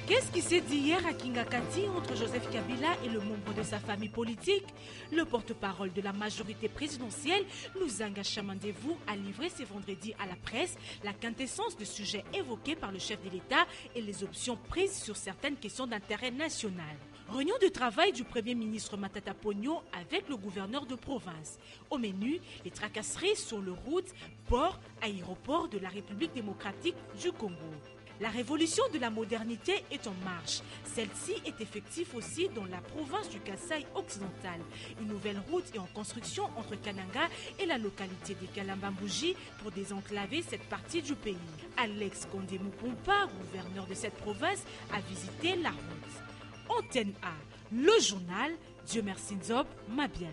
Qu'est-ce qui s'est dit hier à Kingakati entre Joseph Kabila et le membre de sa famille politique? Le porte-parole de la majorité présidentielle, Luzanga Chamandevou, a livré ce vendredi à la presse la quintessence de sujets évoqués par le chef de l'État et les options prises sur certaines questions d'intérêt national. Réunion de travail du Premier ministre Matata Ponyo avec le gouverneur de province. Au menu, les tracasseries sur le route port-aéroport de la République démocratique du Congo. La révolution de la modernité est en marche. Celle-ci est effective aussi dans la province du Kasaï occidental. Une nouvelle route est en construction entre Kananga et la localité de Kalambambouji pour désenclaver cette partie du pays. Alex Kondemou-Pompa, gouverneur de cette province, a visité la route. Antenne A, le journal, Dieu merci Nzob, Mabiala.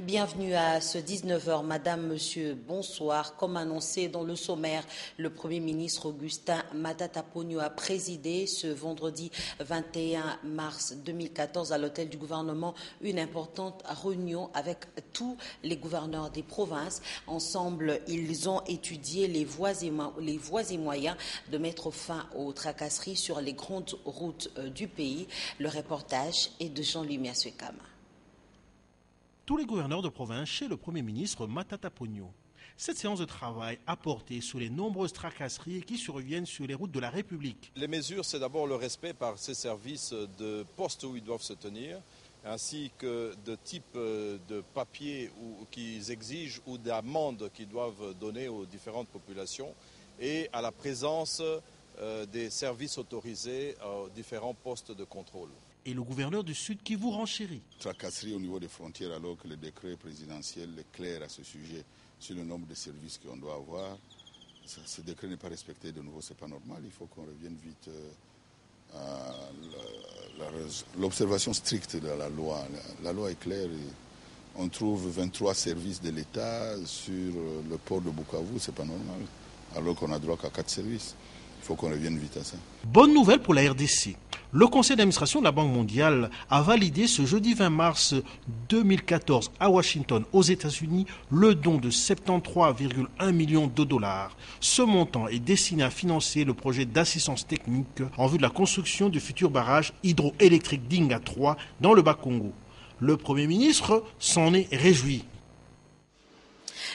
Bienvenue à ce 19h, Madame, Monsieur, bonsoir. Comme annoncé dans le sommaire, le Premier ministre Augustin Matata Ponyo a présidé ce vendredi 21 mars 2014 à l'hôtel du gouvernement une importante réunion avec tous les gouverneurs des provinces. Ensemble, ils ont étudié les voies et moyens de mettre fin aux tracasseries sur les grandes routes du pays. Le reportage est de Jean-Louis Miaswekama. Tous les gouverneurs de province chez le Premier ministre Matata Ponyo. Cette séance de travail a porté sur les nombreuses tracasseries qui surviennent sur les routes de la République. Les mesures, c'est d'abord le respect par ces services de postes où ils doivent se tenir, ainsi que de type de papier qu'ils exigent ou d'amendes qu'ils doivent donner aux différentes populations, et à la présence des services autorisés aux différents postes de contrôle. Et le gouverneur du Sud qui vous renchérit. Tracasserie au niveau des frontières alors que le décret présidentiel est clair à ce sujet sur le nombre de services qu'on doit avoir. Ce décret n'est pas respecté de nouveau, c'est pas normal. Il faut qu'on revienne vite à l'observation stricte de la loi. La loi est claire. On trouve 23 services de l'État sur le port de Bukavu, c'est pas normal. Alors qu'on a droit qu'à 4 services. Il faut qu'on revienne vite à ça. Bonne nouvelle pour la RDC. Le conseil d'administration de la Banque mondiale a validé ce jeudi 20 mars 2014 à Washington, aux États-Unis, le don de 73,1 millions de dollars. Ce montant est destiné à financer le projet d'assistance technique en vue de la construction du futur barrage hydroélectrique d'Inga 3 dans le Bas-Congo. Le Premier ministre s'en est réjoui.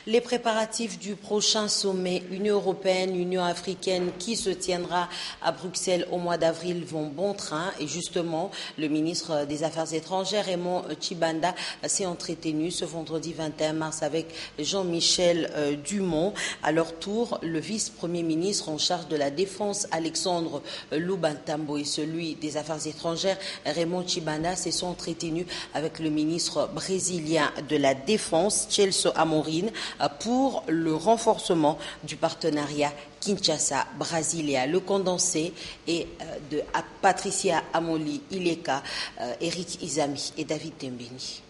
Les préparatifs du prochain sommet Union européenne-Union africaine qui se tiendra à Bruxelles au mois d'avril vont bon train. Et justement, le ministre des Affaires étrangères, Raymond Tshibanda, s'est entretenu ce vendredi 21 mars avec Jean-Michel Dumont. À leur tour, le vice-premier ministre en charge de la Défense, Alexandre Lubantambo, et celui des Affaires étrangères, Raymond Tshibanda, se sont entretenus avec le ministre brésilien de la Défense, Celso Amorim, pour le renforcement du partenariat Kinshasa-Brasilia. Le condensé est de Patricia Amoli Ileka, Eric Izami et David Tembeni.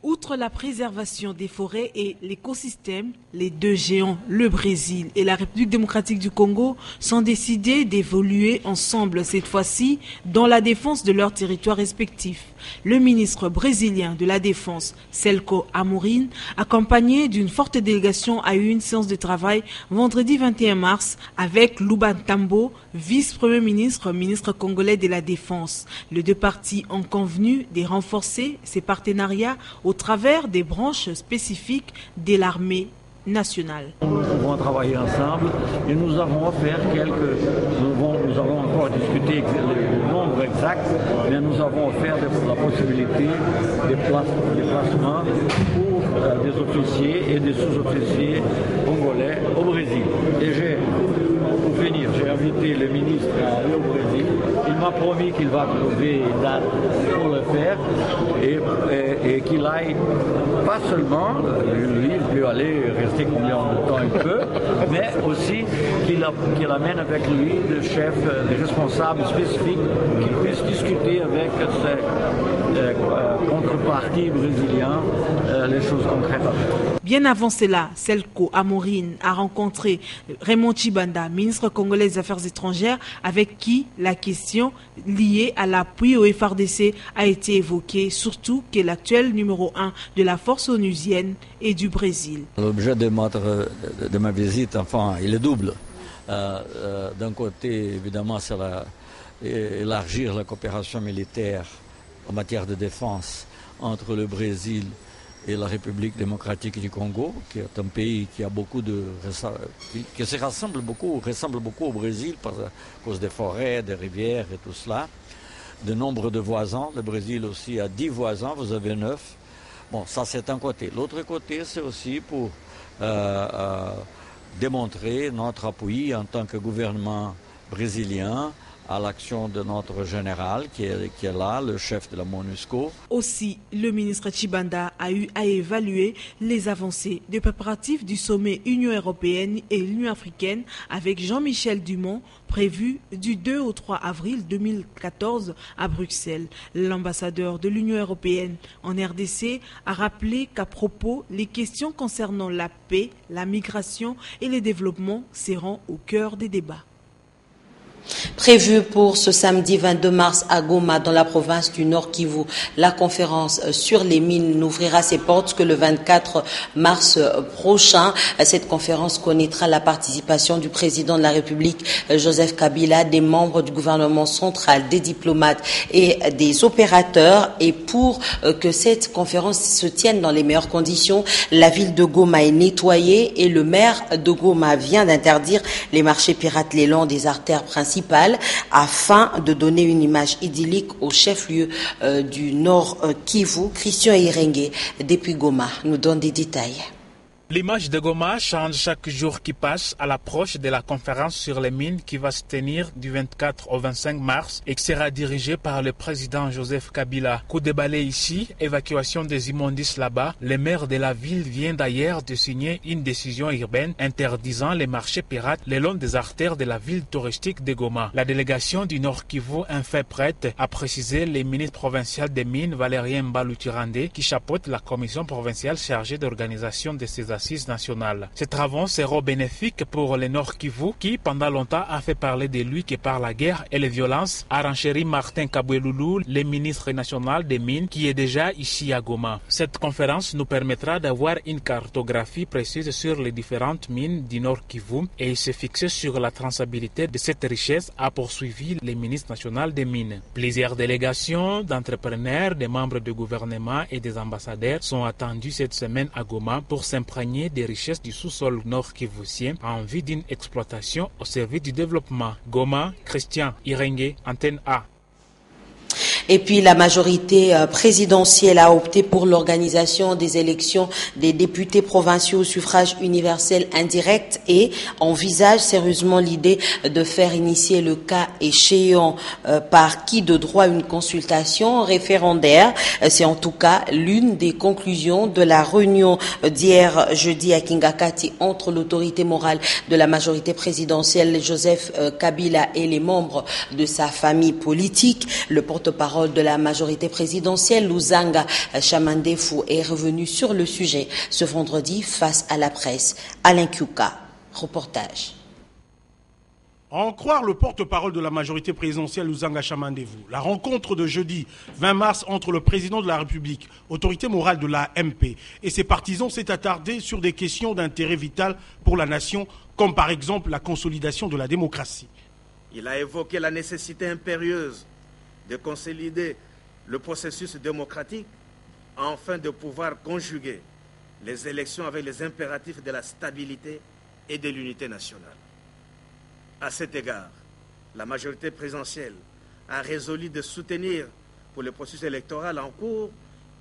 Outre la préservation des forêts et l'écosystème, les deux géants, le Brésil et la République démocratique du Congo, sont décidés d'évoluer ensemble cette fois-ci dans la défense de leurs territoires respectifs. Le ministre brésilien de la Défense, Celso Amorim, accompagné d'une forte délégation, a eu une séance de travail vendredi 21 mars avec Lubantambo, vice-premier ministre, ministre congolais de la Défense. Les deux parties ont convenu de renforcer ces partenariats au travers des branches spécifiques de l'armée nationale. Nous pouvons travailler ensemble et nous avons offert nous avons encore discuté le nombre exact, mais nous avons offert la possibilité de placement pour des officiers et des sous-officiers congolais au Brésil. Et j'ai invité le ministre à aller au Brésil. Il m'a promis qu'il va trouver une date pour le faire et qu'il aille, pas seulement, lui il peut aller rester combien de temps il peut, mais aussi qu'il amène avec lui des chefs, des responsables spécifiques qui puissent notre parti brésilien les choses concrètement. Bien avant cela, Selko Amorim a rencontré Raymond Tshibanda, ministre congolais des Affaires étrangères, avec qui la question liée à l'appui au FARDC a été évoquée, surtout que l'actuel numéro 1 de la force onusienne est du Brésil. L'objet de ma visite, enfin, il est double. D'un côté, évidemment, c'est élargir la coopération militaire en matière de défense entre le Brésil et la République démocratique du Congo, qui est un pays qui a qui se ressemble beaucoup au Brésil à cause des forêts, des rivières et tout cela. De nombre de voisins, le Brésil aussi a 10 voisins, vous avez 9. Bon, ça c'est un côté. L'autre côté, c'est aussi pour démontrer notre appui en tant que gouvernement brésilien à l'action de notre général qui est là, le chef de la MONUSCO. Aussi, le ministre Tshibanda a eu à évaluer les avancées des préparatifs du sommet Union européenne et Union africaine avec Jean-Michel Dumont, prévu du 2 au 3 avril 2014 à Bruxelles. L'ambassadeur de l'Union européenne en RDC a rappelé qu'à propos, les questions concernant la paix, la migration et le développement seront au cœur des débats. Prévu pour ce samedi 22 mars à Goma, dans la province du Nord Kivu, la conférence sur les mines n'ouvrira ses portes que le 24 mars prochain. Cette conférence connaîtra la participation du président de la République, Joseph Kabila, des membres du gouvernement central, des diplomates et des opérateurs. Et pour que cette conférence se tienne dans les meilleures conditions, la ville de Goma est nettoyée et le maire de Goma vient d'interdire les marchés pirates le long des artères principales afin de donner une image idyllique au chef-lieu du Nord Kivu. Christian Irengue, depuis Goma, nous donne des détails. L'image de Goma change chaque jour qui passe à l'approche de la conférence sur les mines qui va se tenir du 24 au 25 mars et qui sera dirigée par le président Joseph Kabila. Coup de balai ici, évacuation des immondices là-bas. Le maire de la ville vient d'ailleurs de signer une décision urbaine interdisant les marchés pirates le long des artères de la ville touristique de Goma. La délégation du Nord Kivu est fait prête, a précisé le ministre provincial des mines Valérien Mbalouturandé qui chapeaute la commission provinciale chargée d'organisation de ces assises nationales. Ces travaux seront bénéfiques pour le Nord Kivu qui pendant longtemps a fait parler de lui que par la guerre et les violences, a renchéri Martin Kabweloulou, le ministre national des mines qui est déjà ici à Goma. Cette conférence nous permettra d'avoir une cartographie précise sur les différentes mines du Nord Kivu et se fixer sur la traçabilité de cette richesse, a poursuivi le ministre national des mines. Plusieurs délégations d'entrepreneurs, des membres du gouvernement et des ambassadeurs sont attendus cette semaine à Goma pour s'imprégner des richesses du sous-sol nord-kivusien en vue d'une exploitation au service du développement. Goma, Christian Irengue, Antenne A. Et puis la majorité présidentielle a opté pour l'organisation des élections des députés provinciaux au suffrage universel indirect et envisage sérieusement l'idée de faire initier le cas échéant par qui de droit une consultation référendaire. C'est en tout cas l'une des conclusions de la réunion d'hier jeudi à Kingakati entre l'autorité morale de la majorité présidentielle Joseph Kabila et les membres de sa famille politique. Le porte-parole de la majorité présidentielle, Luzanga Chamandefu, est revenu sur le sujet ce vendredi face à la presse. Alain Kiuka, reportage. À en croire le porte-parole de la majorité présidentielle, Luzanga Chamandefu, la rencontre de jeudi 20 mars entre le président de la République, autorité morale de la MP, et ses partisans s'est attardée sur des questions d'intérêt vital pour la nation, comme par exemple la consolidation de la démocratie. Il a évoqué la nécessité impérieuse de consolider le processus démocratique afin de pouvoir conjuguer les élections avec les impératifs de la stabilité et de l'unité nationale. À cet égard, la majorité présidentielle a résolu de soutenir pour le processus électoral en cours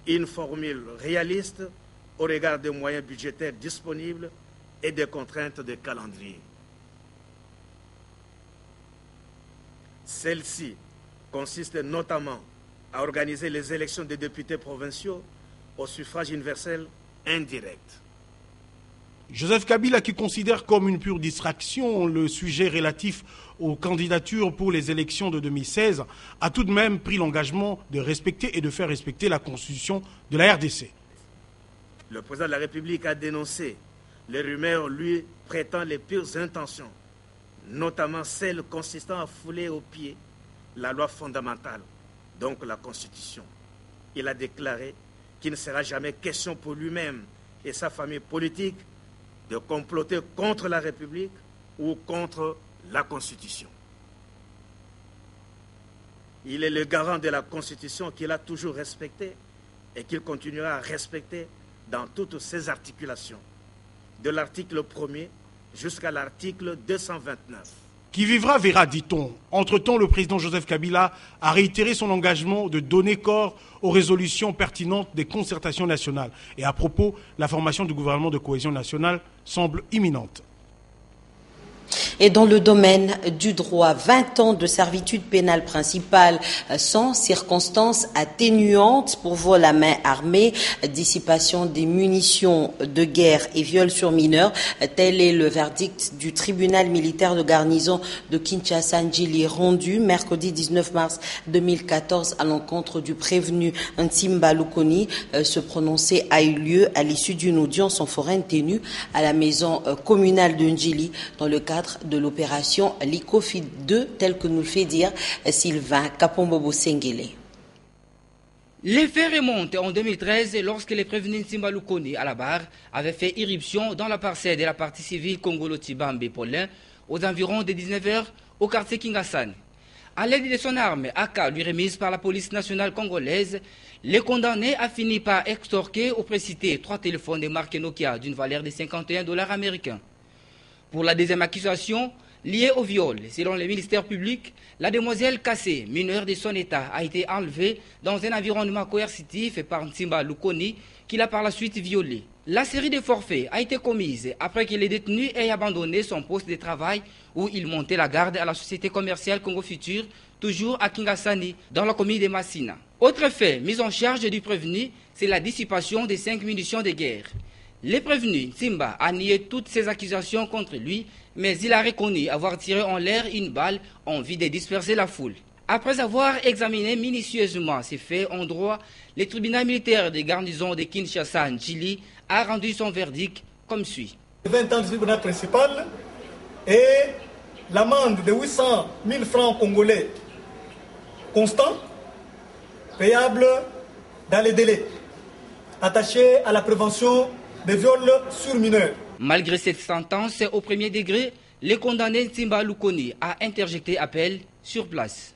une formule réaliste au regard des moyens budgétaires disponibles et des contraintes de calendrier. Celle-ci consiste notamment à organiser les élections des députés provinciaux au suffrage universel indirect. Joseph Kabila, qui considère comme une pure distraction le sujet relatif aux candidatures pour les élections de 2016, a tout de même pris l'engagement de respecter et de faire respecter la constitution de la RDC. Le président de la République a dénoncé les rumeurs lui prêtant les pires intentions, notamment celles consistant à fouler aux pieds la loi fondamentale, donc la Constitution. Il a déclaré qu'il ne sera jamais question pour lui-même et sa famille politique de comploter contre la République ou contre la Constitution. Il est le garant de la Constitution qu'il a toujours respectée et qu'il continuera à respecter dans toutes ses articulations, de l'article 1er jusqu'à l'article 229. Qui vivra verra, dit-on. Entre-temps, le président Joseph Kabila a réitéré son engagement de donner corps aux résolutions pertinentes des concertations nationales. Et à propos, la formation du gouvernement de cohésion nationale semble imminente. Et dans le domaine du droit, 20 ans de servitude pénale principale sans circonstances atténuantes pour vol à main armée, dissipation des munitions de guerre et viol sur mineurs. Tel est le verdict du tribunal militaire de garnison de Kinshasa-Njili rendu mercredi 19 mars 2014 à l'encontre du prévenu Ntimba Lukoni. Ce prononcé a eu lieu à l'issue d'une audience en foraine tenue à la maison communale de Njili dans le cadre de l'opération Likofi 2, tel que nous le fait dire Sylvain Kapombobo Sengele. Les faits remontent en 2013 lorsque les prévenus Ntimba Lukoni à la barre avaient fait irruption dans la parcelle de la partie civile Congolo-Tibambe-Paulin aux environs de 19h au quartier Kingasane. À l'aide de son arme AK lui remise par la police nationale congolaise, le condamné a fini par extorquer au précité 3 téléphones de marque Nokia d'une valeur de $51 américains. Pour la deuxième accusation, liée au viol, selon le ministère public, la demoiselle Kassé, mineure de son état, a été enlevée dans un environnement coercitif par Ntimba Lukoni, qui l'a par la suite violée. La série de forfaits a été commise après que le détenu ait abandonné son poste de travail où il montait la garde à la société commerciale Congo Futur, toujours à Kingasani, dans la commune de Massina. Autre fait mis en charge du prévenu, c'est la dissipation des 5 munitions de guerre. Le prévenu Ntimba a nié toutes ces accusations contre lui, mais il a reconnu avoir tiré en l'air une balle en vue de disperser la foule. Après avoir examiné minutieusement ces faits en droit, le tribunal militaire de garnison de Kinshasa-Njili a rendu son verdict comme suit. 20 ans du tribunal principal et l'amende de 800 000 francs congolais constant, payable dans les délais, attaché à la prévention des viols sur mineurs. Malgré cette sentence au premier degré, le condamné Ntimba Lukoni a interjecté appel sur place.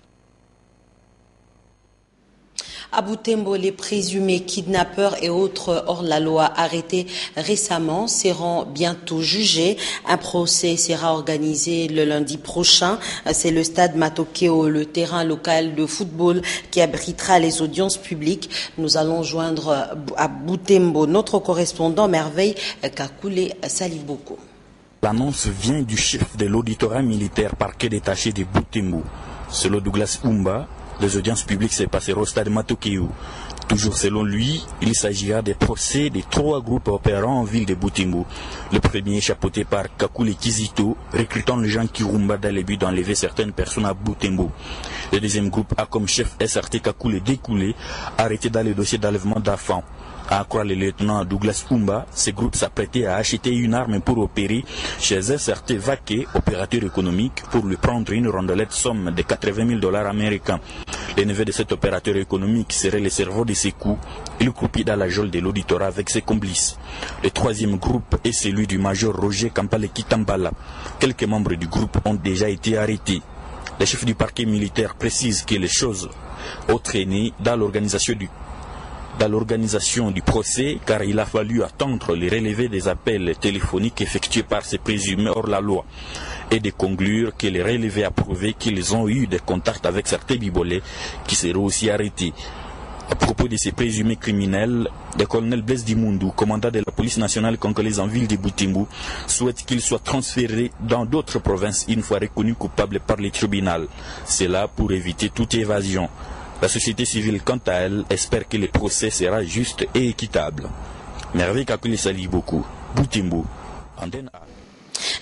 À Butembo, les présumés kidnappeurs et autres hors-la-loi arrêtés récemment seront bientôt jugés. Un procès sera organisé le lundi prochain. C'est le stade Matokeo, le terrain local de football qui abritera les audiences publiques. Nous allons joindre à Butembo notre correspondant Merveille Kakule Saliboko. L'annonce vient du chef de l'auditorat militaire parquet détaché de Butembo. Selon Douglas Umba, les audiences publiques se passeront au stade Matokeo. Toujours selon lui, il s'agira des procès des 3 groupes opérant en ville de Butembo. Le premier chapeauté par Kakule Kizito, recrutant les gens Kirumba dans le but d'enlever certaines personnes à Butembo. Le deuxième groupe a comme chef SRT Kakule Découlé, arrêté dans le dossier d'enlèvement d'enfants. À croire le lieutenant Douglas Umba, ce groupe s'apprêtait à acheter une arme pour opérer chez SRT Vaquet, opérateur économique, pour lui prendre une rondelette somme de $80,000 américains. Le neveu de cet opérateur économique serait le cerveau de ses coups. Il croupit dans la geôle de l'auditorat avec ses complices. Le troisième groupe est celui du major Roger Kampale Kitambala. Quelques membres du groupe ont déjà été arrêtés. Le chef du parquet militaire précise que les choses ont traîné dans l'organisation du procès, car il a fallu attendre les relevés des appels téléphoniques effectués par ces présumés hors la loi et de conclure que les relevés a prouvé qu'ils ont eu des contacts avec certains bibolets qui seront aussi arrêtés. À propos de ces présumés criminels, le colonel Blaise Dimundu, commandant de la police nationale congolaise en ville de Butembo, souhaite qu'ils soient transférés dans d'autres provinces une fois reconnus coupables par les tribunaux. C'est là pour éviter toute évasion. La société civile, quant à elle, espère que le procès sera juste et équitable. Merveille Kakule Saliboko, Butembo. Antenne A.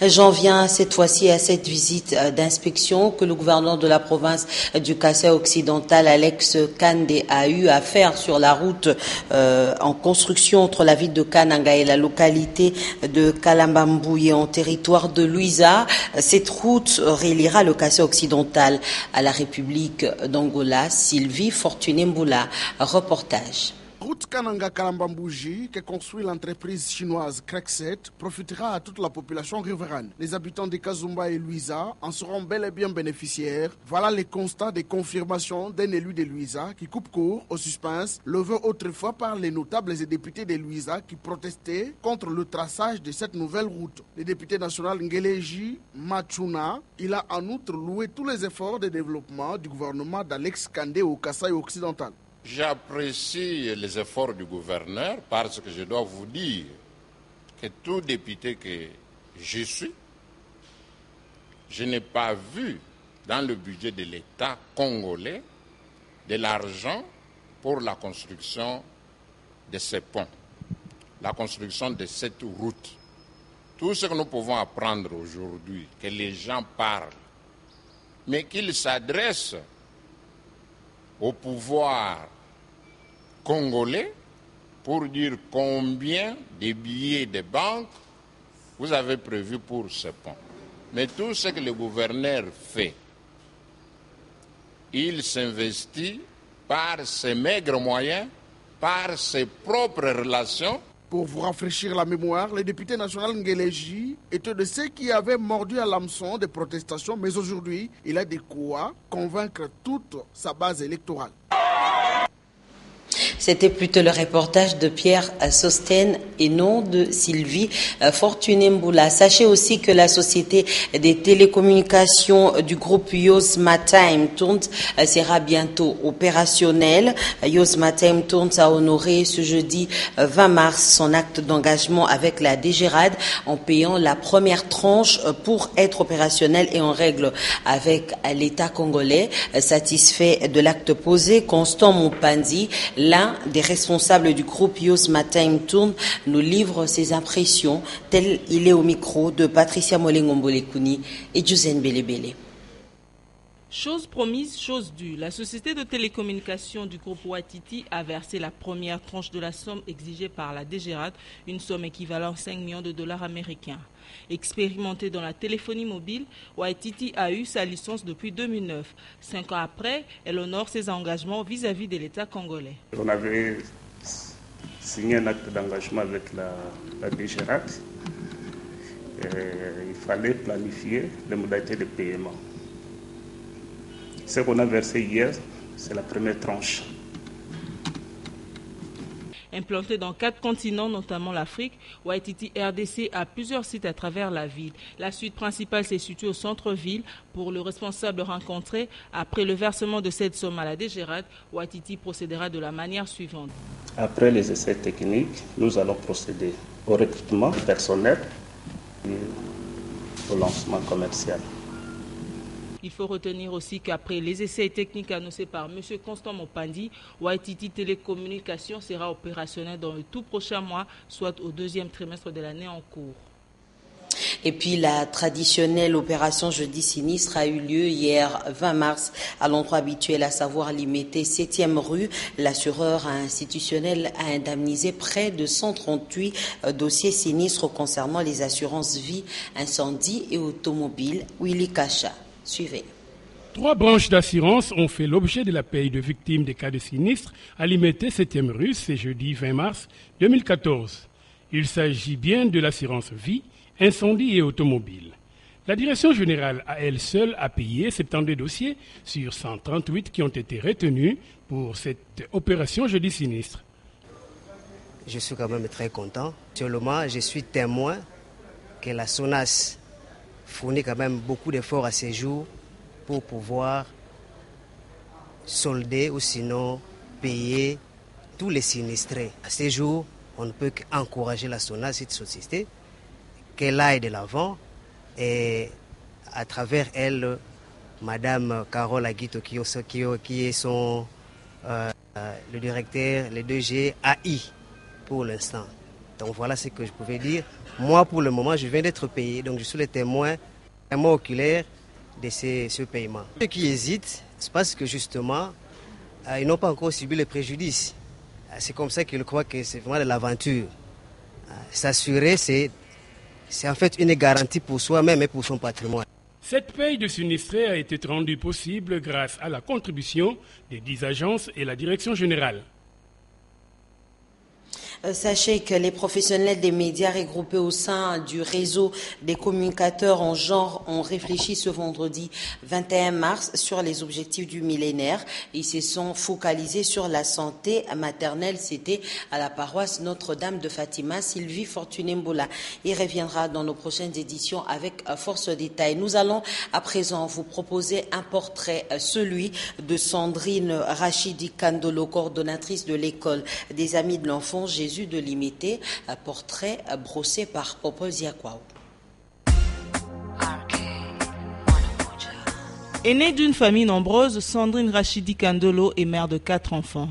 J'en viens cette fois-ci à cette visite d'inspection que le gouverneur de la province du Kasaï occidental, Alex Kande, a eu à faire sur la route en construction entre la ville de Kananga et la localité de Kalambambouye en territoire de Luiza. Cette route reliera le Kasaï occidental à la République d'Angola. Sylvie Fortuné-Mboula, reportage. La route Kananga-Kalambambouji, que construit l'entreprise chinoise Crekset, profitera à toute la population riveraine. Les habitants de Kazumba et Luiza en seront bel et bien bénéficiaires. Voilà les constats de confirmation d'un élu de Luiza qui coupe court au suspense levé autrefois par les notables et députés de Luiza qui protestaient contre le traçage de cette nouvelle route. Le député national Ngeleji Machuna, il a en outre loué tous les efforts de développement du gouvernement d'Alex Kande au Kasaï occidental. J'apprécie les efforts du gouverneur parce que je dois vous dire que tout député que je suis, je n'ai pas vu dans le budget de l'État congolais de l'argent pour la construction de ces ponts, la construction de cette route. Tout ce que nous pouvons apprendre aujourd'hui, que les gens parlent, mais qu'ils s'adressent au pouvoir congolais pour dire combien de billets de banque vous avez prévu pour ce pont. Mais tout ce que le gouverneur fait, il s'investit par ses maigres moyens, par ses propres relations. Pour vous rafraîchir la mémoire, le député national Ngeleji était de ceux qui avaient mordu à l'hameçon des protestations, mais aujourd'hui, il a de quoi convaincre toute sa base électorale. C'était plutôt le reportage de Pierre Sosten et non de Sylvie Fortuné-Mboula. Sachez aussi que la société des télécommunications du groupe Yozma Time Tourns sera bientôt opérationnelle. Yozma Time Tourns a honoré ce jeudi 20 mars son acte d'engagement avec la DGRAD en payant la première tranche pour être opérationnelle et en règle avec l'État congolais. Satisfait de l'acte posé, Constant Moupandi, l'un des responsables du groupe Yozma Time Tourns, nous livre ses impressions, tel il est au micro de Patricia Molengombolekuni et Jusen Belebele. Chose promise, chose due. La société de télécommunications du groupe Watiti a versé la première tranche de la somme exigée par la DGRAD, une somme équivalente à 5 millions de dollars américains. Expérimenté dans la téléphonie mobile, Watiti a eu sa licence depuis 2009. 5 ans après, elle honore ses engagements vis-à-vis de l'État congolais. On avait signé un acte d'engagement avec la DGRAD. Il fallait planifier les modalités de paiement. Ce qu'on a versé hier, c'est la première tranche. Implanté dans 4 continents, notamment l'Afrique, Watiti RDC a plusieurs sites à travers la ville. La suite principale se situe au centre-ville. Pour le responsable rencontré, après le versement de cette somme à la DGRAD, Watiti procédera de la manière suivante. Après les essais techniques, nous allons procéder au recrutement personnel et au lancement commercial. Il faut retenir aussi qu'après les essais techniques annoncés par M. Constant Moupandi, Watiti Télécommunications sera opérationnel dans le tout prochain mois, soit au 2e trimestre de l'année en cours. Et puis la traditionnelle opération Jeudi Sinistre a eu lieu hier 20 mars à l'endroit habituel, à savoir Limité 7e rue. L'assureur institutionnel a indemnisé près de 138 dossiers sinistres concernant les assurances vie, incendie et automobile. Willy Kacha. Suivez. 3 branches d'assurance ont fait l'objet de la paye de victimes des cas de sinistres à Limité 7e rue, ce jeudi 20 mars 2014. Il s'agit bien de l'assurance vie, incendie et automobile. La direction générale à elle seule a payé 72 dossiers sur 138 qui ont été retenus pour cette opération jeudi sinistre. Je suis quand même très content. Seulement, je suis témoin que la SONAS fournit quand même beaucoup d'efforts à ces jours pour pouvoir solder ou sinon payer tous les sinistrés. À ces jours, on ne peut qu'encourager la SONAS, cette société, qu'elle aille de l'avant et à travers elle, Madame Carole Aguito, qui est le directeur, le DG AI pour l'instant. Donc voilà ce que je pouvais dire. Moi, pour le moment, je viens d'être payé, donc je suis le témoin oculaire de ce paiement. Ceux qui hésitent, c'est parce que justement, ils n'ont pas encore subi le préjudice. C'est comme ça qu'ils croient que c'est vraiment de l'aventure. S'assurer, c'est en fait une garantie pour soi-même et pour son patrimoine. Cette paye de sinistrés a été rendue possible grâce à la contribution des 10 agences et la direction générale. Sachez que les professionnels des médias regroupés au sein du réseau des communicateurs en genre ont réfléchi ce vendredi 21 mars sur les objectifs du millénaire. Ils se sont focalisés sur la santé maternelle. C'était à la paroisse Notre-Dame de Fatima. Sylvie Fortuné-Mboula y reviendra dans nos prochaines éditions avec force détail. Nous allons à présent vous proposer un portrait, celui de Sandrine Rachidi Kandolo, coordonnatrice de l'école des Amis de l'Enfant Jésus de Limité, un portrait brossé par Popol Ziakwao. Aînée d'une famille nombreuse, Sandrine Rachidi Kandolo est mère de 4 enfants.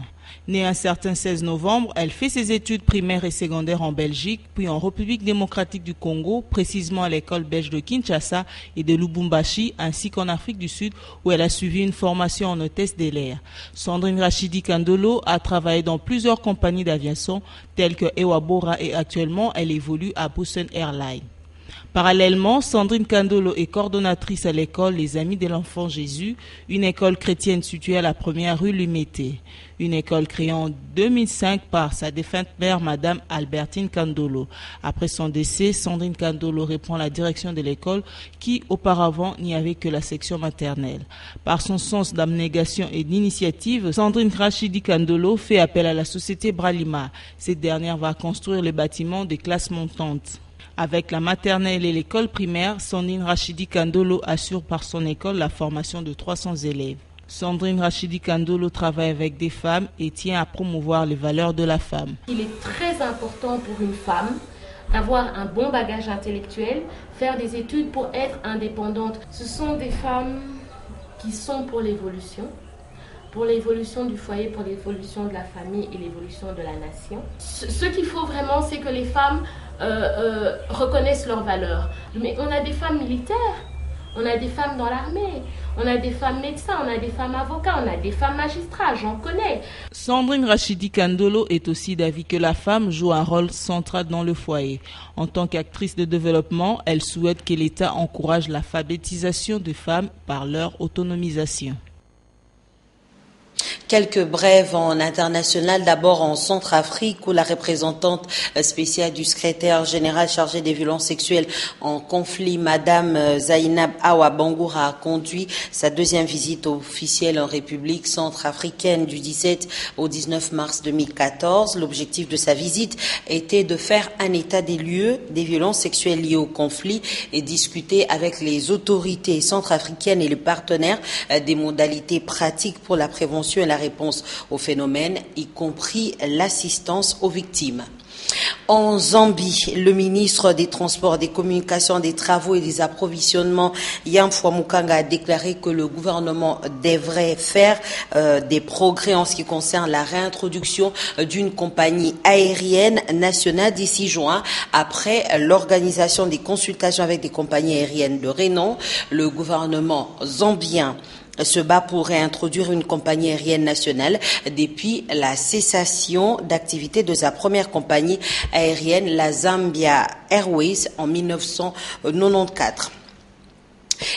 Née un certain 16 novembre, elle fait ses études primaires et secondaires en Belgique, puis en République démocratique du Congo, précisément à l'école belge de Kinshasa et de Lubumbashi, ainsi qu'en Afrique du Sud, où elle a suivi une formation en hôtesse de l'air. Sandrine Rachidi Kandolo a travaillé dans plusieurs compagnies d'aviation, telles que Ewabora, et actuellement, elle évolue à Boston Airlines. Parallèlement, Sandrine Kandolo est coordonnatrice à l'école Les Amis de l'Enfant Jésus, une école chrétienne située à la première rue Lumété. Une école créée en 2005 par sa défunte mère, Madame Albertine Kandolo. Après son décès, Sandrine Kandolo reprend la direction de l'école qui, auparavant, n'y avait que la section maternelle. Par son sens d'abnégation et d'initiative, Sandrine Rachidi Kandolo fait appel à la société Bralima. Cette dernière va construire les bâtiments des classes montantes. Avec la maternelle et l'école primaire, Sandrine Rachidi Kandolo assure par son école la formation de 300 élèves. Sandrine Rachidi Kandolo travaille avec des femmes et tient à promouvoir les valeurs de la femme. Il est très important pour une femme d'avoir un bon bagage intellectuel, faire des études pour être indépendante. Ce sont des femmes qui sont pour l'évolution du foyer, pour l'évolution de la famille et l'évolution de la nation. Ce qu'il faut vraiment, c'est que les femmes reconnaissent leurs valeurs. Mais on a des femmes militaires, on a des femmes dans l'armée, on a des femmes médecins, on a des femmes avocats, on a des femmes magistrats, j'en connais. Sandrine Rachidi Kandolo est aussi d'avis que la femme joue un rôle central dans le foyer. En tant qu'actrice de développement, elle souhaite que l'État encourage l'alphabétisation des femmes par leur autonomisation. Quelques brèves en international, d'abord en Centrafrique où la représentante spéciale du secrétaire général chargé des violences sexuelles en conflit, Madame Zainab Awa Bangoura, a conduit sa deuxième visite officielle en République centrafricaine du 17 au 19 mars 2014. L'objectif de sa visite était de faire un état des lieux des violences sexuelles liées au conflit et discuter avec les autorités centrafricaines et les partenaires des modalités pratiques pour la prévention et la réponse au phénomène, y compris l'assistance aux victimes. En Zambie, le ministre des Transports, des Communications, des Travaux et des Approvisionnements, Yamfwa Mukanga, a déclaré que le gouvernement devrait faire des progrès en ce qui concerne la réintroduction d'une compagnie aérienne nationale d'ici juin. Après l'organisation des consultations avec des compagnies aériennes de renom, le gouvernement zambien se bat pour réintroduire une compagnie aérienne nationale depuis la cessation d'activité de sa première compagnie aérienne, la Zambia Airways, en 1994.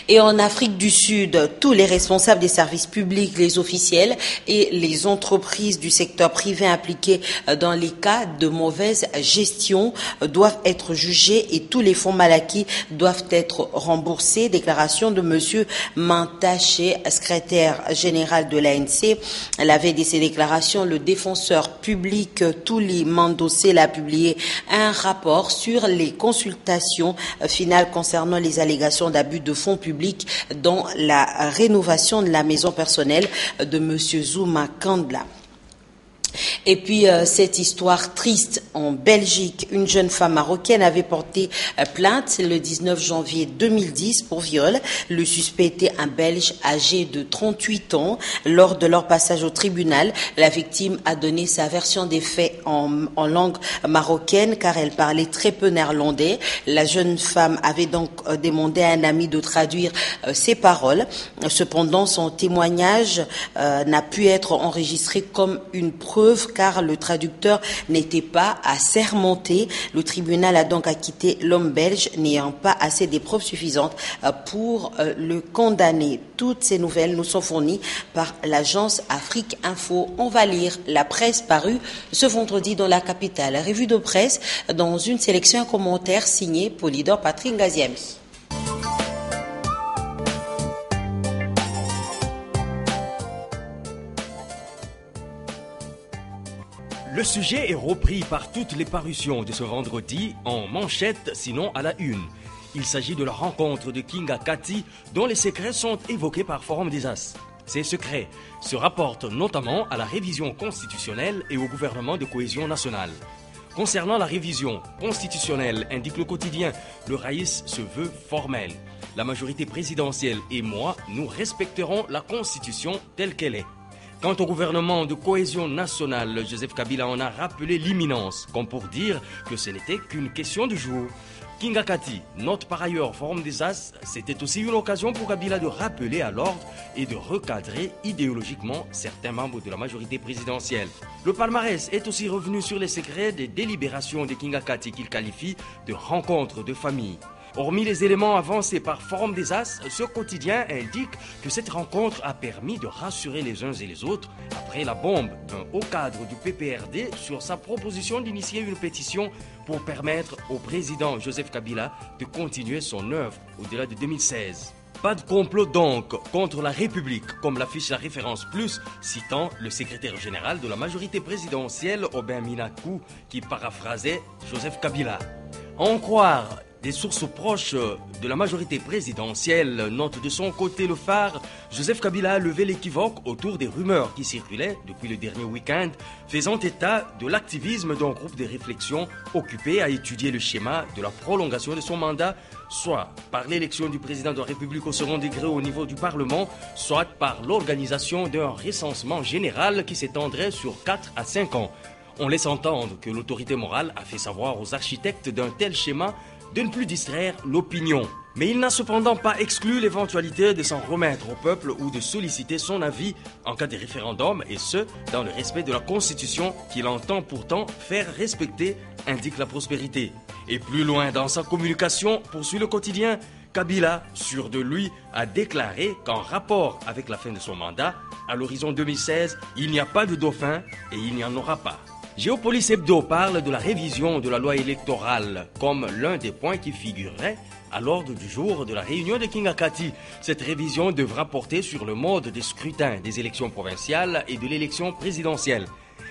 Et en Afrique du Sud, tous les responsables des services publics, les officiels et les entreprises du secteur privé impliqués dans les cas de mauvaise gestion doivent être jugés et tous les fonds mal acquis doivent être remboursés. Déclaration de Monsieur Mantaché, secrétaire général de l'ANC. La veille de ces déclarations, le défenseur public Touli Mandossé a publié un rapport sur les consultations finales concernant les allégations d'abus de fonds publics dans la rénovation de la maison personnelle de M. Zuma Kandla. Et puis, cette histoire triste en Belgique, une jeune femme marocaine avait porté plainte le 19 janvier 2010 pour viol. Le suspect était un Belge âgé de 38 ans. Lors de leur passage au tribunal, la victime a donné sa version des faits en langue marocaine car elle parlait très peu néerlandais. La jeune femme avait donc demandé à un ami de traduire ses paroles. Cependant, son témoignage n'a pu être enregistré comme une preuve car le traducteur n'était pas assermenté. Le tribunal a donc acquitté l'homme belge n'ayant pas assez de preuves suffisantes pour le condamner. Toutes ces nouvelles nous sont fournies par l'agence Afrique Info. On va lire la presse parue ce vendredi dans la capitale. Revue de presse dans une sélection et commentaire signé Polydor Patrick Ngaziami. Le sujet est repris par toutes les parutions de ce vendredi en manchette, sinon à la une. Il s'agit de la rencontre de Kinga Kati dont les secrets sont évoqués par Forum des As. Ces secrets se rapportent notamment à la révision constitutionnelle et au gouvernement de cohésion nationale. Concernant la révision constitutionnelle, indique le quotidien, le Raïs se veut formel. La majorité présidentielle et moi, nous respecterons la Constitution telle qu'elle est. Quant au gouvernement de cohésion nationale, Joseph Kabila en a rappelé l'imminence, comme pour dire que ce n'était qu'une question de jour. Kinga Kati note par ailleurs Forum des As, c'était aussi une occasion pour Kabila de rappeler à l'ordre et de recadrer idéologiquement certains membres de la majorité présidentielle. Le palmarès est aussi revenu sur les secrets des délibérations de Kinga Kati qu'il qualifie de rencontres de famille. Hormis les éléments avancés par Forum des As, ce quotidien indique que cette rencontre a permis de rassurer les uns et les autres après la bombe d'un haut cadre du PPRD sur sa proposition d'initier une pétition pour permettre au président Joseph Kabila de continuer son œuvre au-delà de 2016. Pas de complot donc contre la République, comme l'affiche la référence plus, citant le secrétaire général de la majorité présidentielle, Aubin Minakou, qui paraphrasait Joseph Kabila. À en croire des sources proches de la majorité présidentielle, note de son côté le Phare, Joseph Kabila a levé l'équivoque autour des rumeurs qui circulaient depuis le dernier week-end, faisant état de l'activisme d'un groupe de réflexion occupé à étudier le schéma de la prolongation de son mandat, soit par l'élection du président de la République au second degré au niveau du Parlement, soit par l'organisation d'un recensement général qui s'étendrait sur 4 à 5 ans. On laisse entendre que l'autorité morale a fait savoir aux architectes d'un tel schéma de ne plus distraire l'opinion. Mais il n'a cependant pas exclu l'éventualité de s'en remettre au peuple ou de solliciter son avis en cas de référendum, et ce, dans le respect de la Constitution qu'il entend pourtant faire respecter, indique la prospérité. Et plus loin dans sa communication, poursuit le quotidien, Kabila, sûr de lui, a déclaré qu'en rapport avec la fin de son mandat, à l'horizon 2016, il n'y a pas de dauphin et il n'y en aura pas. Géopolis Hebdo parle de la révision de la loi électorale comme l'un des points qui figurerait à l'ordre du jour de la réunion de Kinga Kati. Cette révision devra porter sur le mode de scrutin des élections provinciales et de l'élection présidentielle.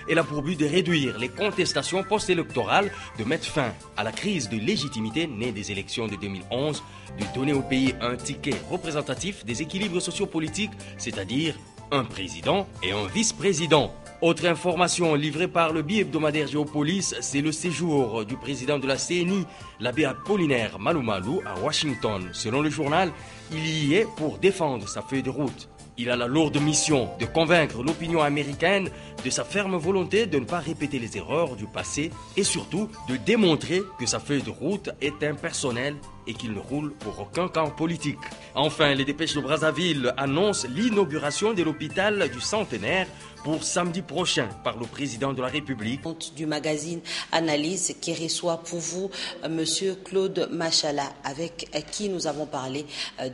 Elle a pour but de réduire les contestations post-électorales, de mettre fin à la crise de légitimité née des élections de 2011, de donner au pays un ticket représentatif des équilibres sociopolitiques, c'est-à-dire un président et un vice-président. Autre information livrée par le bi-hebdomadaire Géopolis, c'est le séjour du président de la CNI, l'abbé Apollinaire Malou à Washington. Selon le journal, il y est pour défendre sa feuille de route. Il a la lourde mission de convaincre l'opinion américaine de sa ferme volonté de ne pas répéter les erreurs du passé et surtout de démontrer que sa feuille de route est impersonnelle et qu'il ne roule pour aucun camp politique. Enfin, les dépêches de Brazzaville annoncent l'inauguration de l'hôpital du Centenaire pour samedi prochain par le président de la République. Du magazine Analyse qui reçoit pour vous Monsieur Claude Machala, avec qui nous avons parlé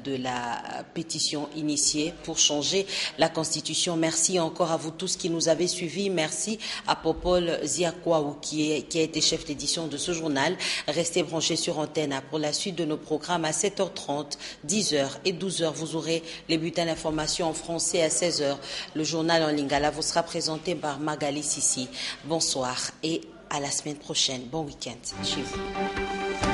de la pétition initiée pour changer la Constitution. Merci encore à vous tous qui nous avez suivis. Merci à Popol Ziakwaou qui a été chef d'édition de ce journal. Restez branchés sur Antenne pour la suite de nos programmes à 7h30, 10h et 12h. Vous aurez les bulletins d'information en français à 16h. Le journal en lingala vous sera présenté par Magali Sissi. Bonsoir et à la semaine prochaine. Bon week-end chez vous.